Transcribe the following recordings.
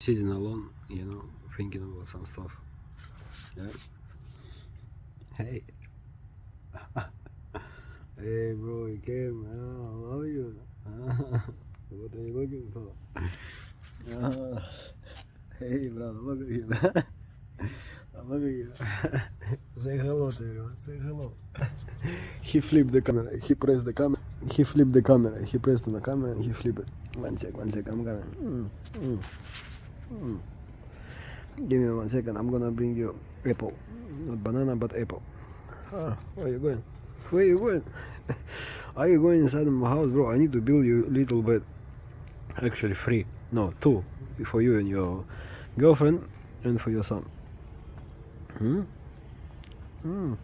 sitting alone, you know, thinking about some stuff. Yeah. Hey. Hey, bro, you came. I love you. What are you looking for? Hey, brother, look at you. Look at you. Say hello to everyone. Say hello. He flipped the camera. He pressed the camera. He flipped the camera. He pressed on the camera and he flipped it. One sec, I'm coming. Give me 1 second. I'm gonna bring you apple. Not banana, but apple. Where are you going? Where are you going? Are you going inside of my house, bro? I need to build you a little bed. Actually, 3. No, 2. For you and your girlfriend and for your son. No,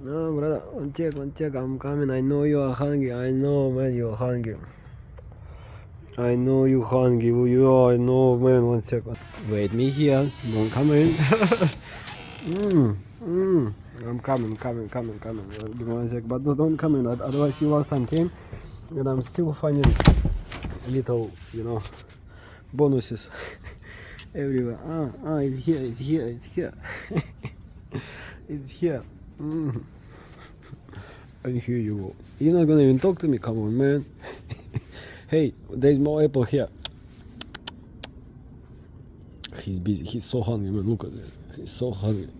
brother, one check, I'm coming. I know you are hungry. I know, man, you're hungry. I know you hungry. I know, man, 1 second. Wait me here. Don't come in. I'm coming. Give me 1 sec. But don't come in. Otherwise, you last time came. And I'm still finding little, you know, bonuses everywhere. It's here. It's here. And here you go. You're not gonna even talk to me? Come on, man. Hey, there's more apple here. He's busy. He's so hungry, man. Look at this. He's so hungry.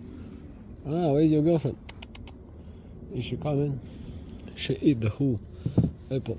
Where's your girlfriend? Is she coming? She eat the whole apple.